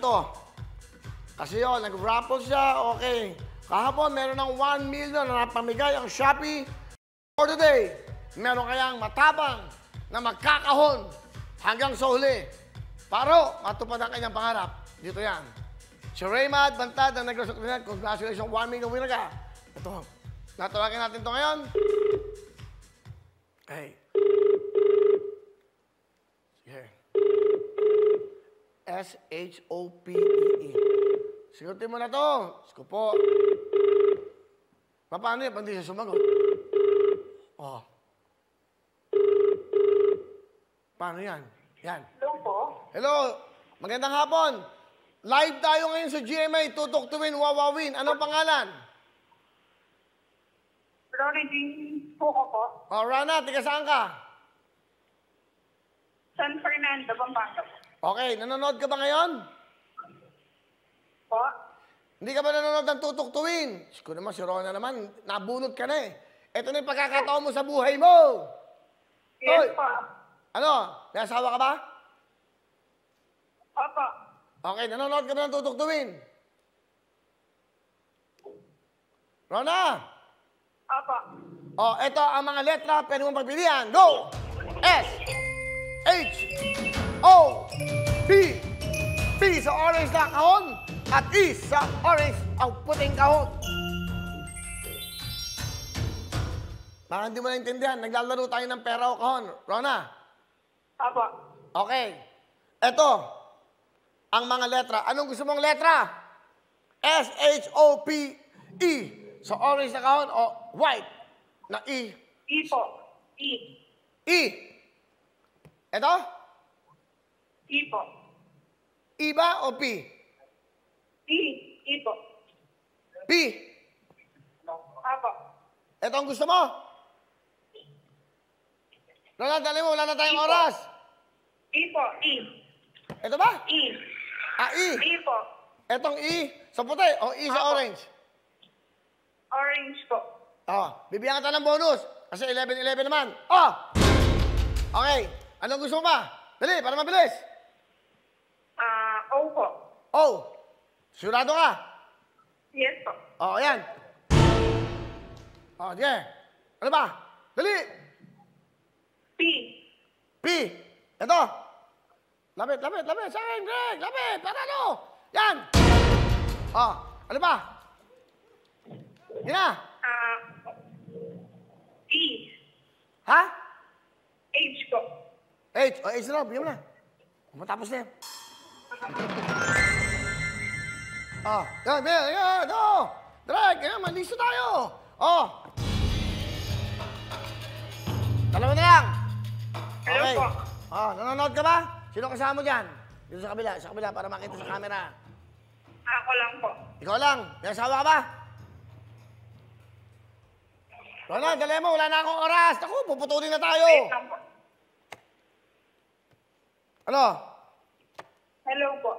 Ito. Kasi yun, nag-raffle siya, okay. Kahapon, meron ng 1 million na napamigay ang Shopee. For today, meron kayang matapang na magkakahon hanggang sa huli. Paro, matupad ang kanyang pangarap. Dito yan. Si Raymond Bantad ang nag-resulinan. Congratulations, 1 million winner ka. Ito, natawagin natin ito ngayon. Okay. Sige. S-H-O-P-E-E. Sigutin mo na to. Sko po. Paano yan? Hindi siya sumagot. Oh. Paano yan? Yan. Hello po. Hello. Magandang hapon. Live tayo ngayon sa GMA. Tutok to win, wawawin. Anong pangalan? Ronnie Jean po ko po. Oh, Rana, tiga saan ka? San Fernando, Pampanga po. Okay, nanonood ka ba ngayon? Po? Hindi ka ba nanonood ng Tutok to Win? Ko naman, si Rona naman, nabunot ka na eh. Ito na yung pagkakataon mo sa buhay mo. Hoy! Yes po. Ano? May asawa ka ba? Opo. Okay, nanonood ka ba ng Tutok to Win? Rona! Opo. Oh, ito ang mga letra, pwede mong pagpilihan. Go! S, H, O, P, P sa orange na kahon, at E sa orange ang puting kahon. Baka hindi mo naintindihan, naglalaro tayo ng pera o kahon. Rona? Opo. Okay. Ito, ang mga letra. Anong gusto mong letra? S, H, O, P, E. Sa orange na kahon o white na E. E po. E. E. Ito? E po. E ba o P? E. E po. P. Opo. Ito ang gusto mo? Ronald, dali mo, wala na tayong oras. E po. E. Ito ba? E. Ah, E. E po. Etong E sa puti o E sa Apo. orange? Orange po. Bibigyan kita ng bonus. Kasi 11-11 naman. Okay. Anong gusto mo ba? Dali, para mabilis. O po. Sigurado ka? Yes po. Ayan. Sige. Ano ba? Dali. P. P. Ito. Lapit. Sa akin, Greg. Lapit. Para ano? Yan. Ano ba? Yan na. E. Ha? H po. H. H na. Bigyan mo na. Matapos na yan. Yan. Drag. Yan, malisto tayo. Dalawa na lang. Hello po. Nanonood ka ba? Sino kasama mo dyan? Dito sa kabila, para makita sa camera. Ako lang po. Ikaw lang. May asawa ka ba? Rona, dali mo. Wala na akong oras. Naku, puputulin na tayo. Wait lang po. Ano? Hello po.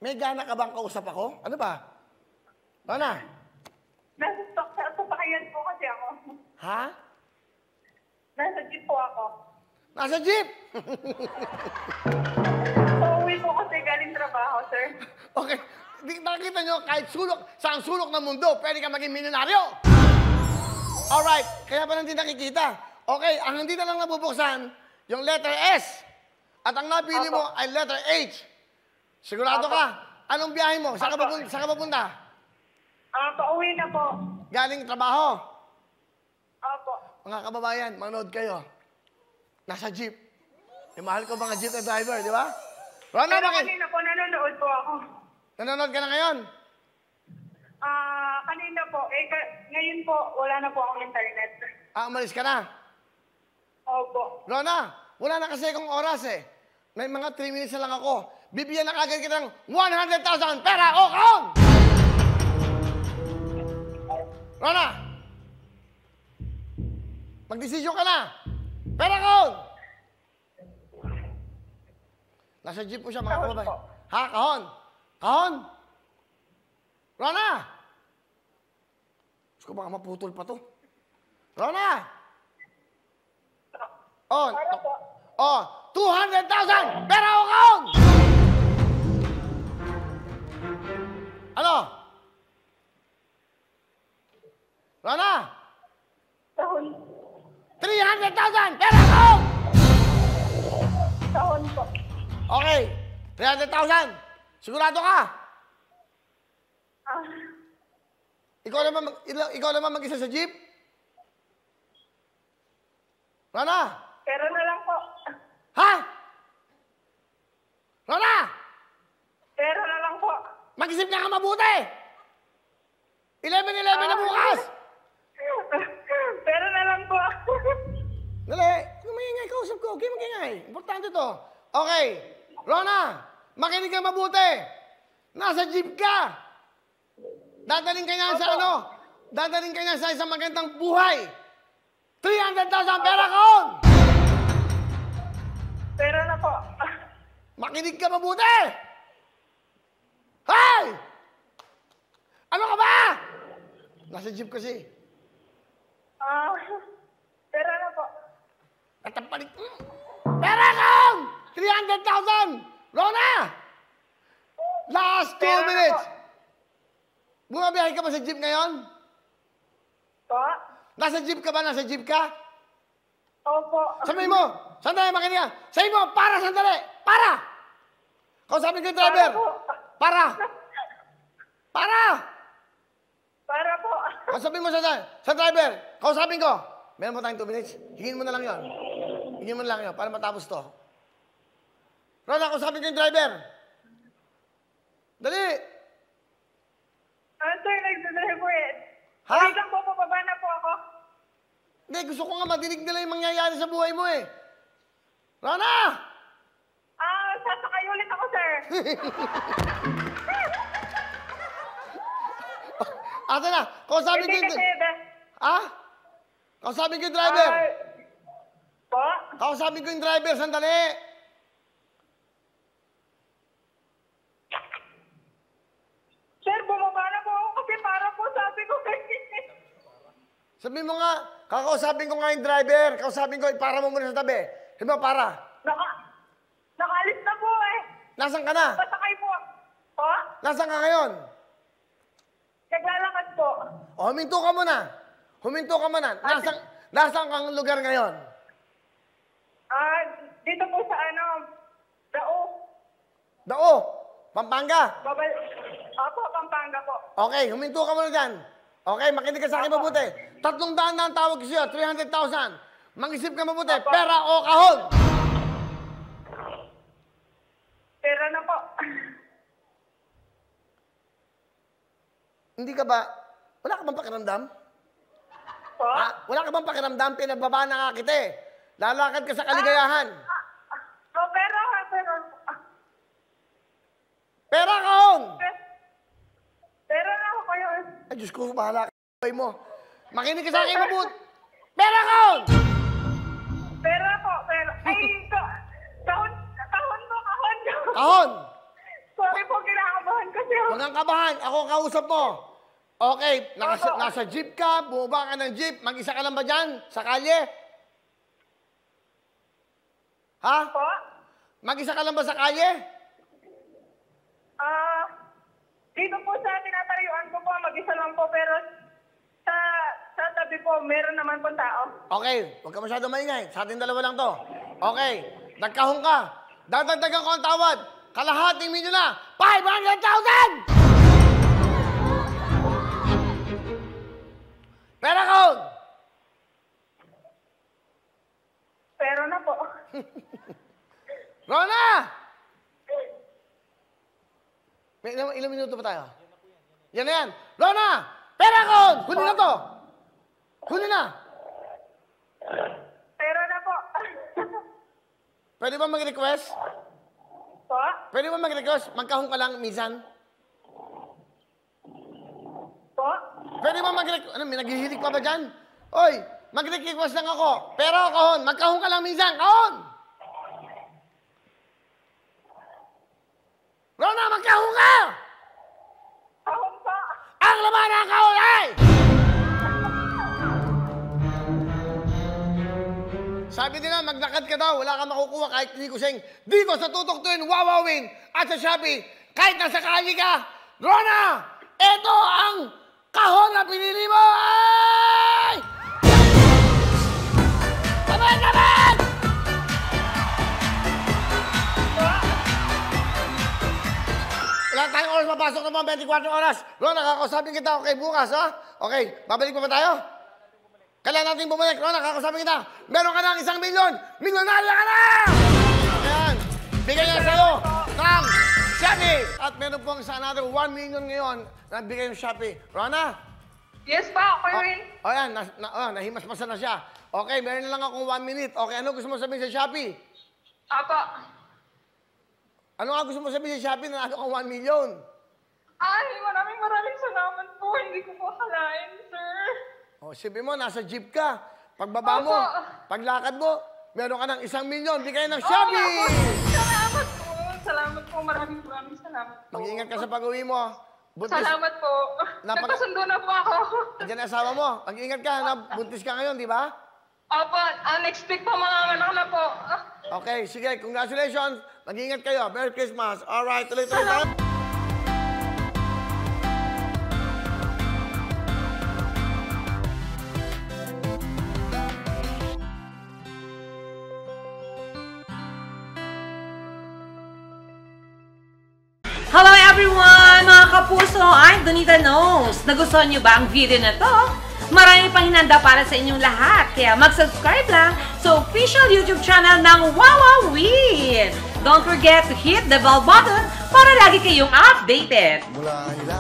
May gana ka bang kausap ako? Ano ba? Rona? Nasa stock sa sasakyan po kasi ako. Ha? Nasa jeep po ako. Nasa jeep! Pauwi po kasi galing trabaho, sir. Okay. Nakita nyo, kahit saan sulok ng mundo, pwede ka maging milyonaryo. Alright. Kaya pa hindi nakikita. Okay, ang hindi na lang nabubuksan, yung letter S. At ang napili mo ay letter H. Sigurado ka? Anong biyahe mo? Saan ka pupunta? Pauwi na po. Galing trabaho. Opo. Mga kababayan, manood kayo. Nasa jeep. Yung mahal ko mga jeep na driver, di ba? Rona, Pero bakit? kanina po, nanonood po ako. Nanonood ka na ngayon? Kanina po. Ngayon po, wala na po akong internet. Umalis ka na? Opo. Rona, wala na kasi akong oras eh. May mga 3 minutes na lang ako. Bibigyan na kagad kita ng 100,000 pera o kaon! Rona! Magdesisyon ka na! Pera kaon! Nasa jeep po siya, mga Kahon kababay. po. Ha? Kahon? Kahon? Rona! Gusto ko baka maputol pa to. Rona! Para po. 200,000! Pera o kaon! Okay. 300,000. Sigurado ka? Ikaw naman mag-isa sa jeep? Rona? Pero na lang po. Ha? Rona! Pero na lang po. Mag-isip ka mabuti! 11-11 na bukas! Pero na lang po. Dali, huwag maingay, kausap ko. Okay, magingay. Importante to. Okay. Rona, makinig ka mabuti. Nasa jeep ka. Dadaling ka niyan sa ano? Dadaling ka niyan sa isang magandang buhay. 300,000 pera kaon! Pero na po. Makinig ka mabuti! Hey! Ano ka ba? Nasa jeep kasi. Pero na po. At ang panik... Pera kaon! 300,000! Rona! Last 2 minutes! Bumabiyahe ka ba sa jeep ngayon? Po? Nasa jeep ka ba? Nasa jeep ka? Opo. Sabihin mo! Sandali, makinig ka! Sabihin mo! Para! Sandali! Para! Kausapin ko yung driver! Para! Para! Para po. Kausapin mo sa driver! Kausapin ko! Meron mo tayong 2 minutes? Hingin mo na lang yun. Hingin mo na lang yun para matapos to. Rona, kausapin ko yung driver! Dali! Sir, nagdadala po eh. Ha? Wait lang po, pababa na po ako. Hindi, gusto ko nga madinig nila yung mangyayari sa buhay mo eh. Rona! Sasakay ulit ako, sir. Asa na? Kausapin ko Hindi yung... kasi, Ha? Kausapin ko yung driver. po? Kausapin ko yung driver, sandali. Sir, bumaba na po ako kasi para po sabi ko. Sabihin mo nga, kakausapin ko nga yung driver. Kausapin ko, para mo muna sa tabi. Sabi mo, para. Nakaalis na po eh. Nasaan ka na? Pasakay po. Po? Nasaan ka ngayon? Naglalakad po. O, huminto ka muna. Huminto ka muna. Nasaan kang lugar ngayon? Dito po sa Dao. Dao. Pampanga. Opo, Pampanga po. Okay, huminto ka muna dyan. Okay, makinig ka sa akin mabuti. 300 na ang tawag ko sa'yo, 300,000. Mag-isip ka mabuti, pera o kahon? Pera na po. Hindi ka ba, wala ka bang pakiramdam? Po? Ha? Wala ka bang pakiramdam? Pinagbaba na nga kita eh. Lalakad ka sa kaligayahan. Pero. Pera kahon! Pero na ako kayo. Ay, Diyos ko, bahala ka mo. Makinig ka sa akin mabuti. Pera kahon! Pera po, pero. Ay, kahon po. Kahon! Sorry po, kinakabahan kasi ako. Huwag kang kabahan. Ako ang kausap mo. Okay, nasa jeep ka, bumaba ka ng jeep. Mag-isa ka lang ba dyan? Sa kalye? Ha? Po? Mag-isa ka lang ba sa kalye? Dito po sa tinatariuan ko po, mag-isa lang po, pero sa tabi po, meron naman po tao. Okay, huwag ka masyado maingay. Sa ating dalawa lang to. Okay, nagkahong ka. Dadagdagan ko ang tawad. Kalahating milyon na. 500,000! Pera kahon! Pero na po. Rona! May ilang minuto pa tayo? Yan na yan. Rona! Pera kahon! Huli na to! Huli na! Pero na po. Pwede ba mag-request? Po? Pwede ba mag-request? Magkahong ka lang minsan? Po? Pwede ba mag-request? Ano, may naghihilig pa ba dyan? Oy, mag-request lang ako. Pero kahon, magkahong ka lang minsan. Kahon! Rona, magkahong ka! Kahon po. Ang laman ng kahon ay! Sabi nila, maglakad ka daw, wala kang makukuha kahit hindi kusing. Dito sa Tutok Twin, Wawawin, at sa Shopee, kahit nasa kalye ka, Rona, ito ang kahon na pinili mo! Ay! Taban! Taban! Wala tayong oras, mapasok na mga 24 oras. Ron, nakakausapin kita. Okay, bukas, ha? Okay, babalik pa ba tayo? Kailangan natin bumalik. Ron, nakakausapin kita. Meron ka ng 1 milyon. Milyonarya ka na! Ayan. Bigay niya sa'yo ng Shopee. At meron pong sa another 1 million ngayon na bigay ng Shopee. Rona? Yes pa, Kuya Will. O yan, nahimasmasan na siya. Okay, meron na lang akong 1 minute. Okay, ano gusto mo sabihin sa Shopee? Apo. Ano nga gusto mo sabihin sa Shopee na ano kang 1 million? Ay, maraming salamat po. Hindi ko po akalain, sir. O, sabi mo, nasa jeep ka. Pagbaba mo, paglakad mo, meron ka ng 1 milyon. Bigay ng Shopee! Salamat po. Salamat po. Maraming salamat po. Mag-iingat ka sa pag-uwi mo. Buntis. Salamat po. Nagpasundo na po ako. Andiyan ang asawa mo. Mag-iingat ka. Buntis ka ngayon, di ba? Opo, next week po mga anak na po. Okay, sige. Congratulations. Mag-iingat kayo. Merry Christmas. Alright, tuloy-tuloy tayo. Hello everyone! Mga kapuso, I'm Donita Knows. Nagustuhan niyo ba ang video na to? Marami pang hinanda para sa inyong lahat. Kaya mag-subscribe lang sa official YouTube channel ng Wowowin. Don't forget to hit the bell button para lagi kayong updated.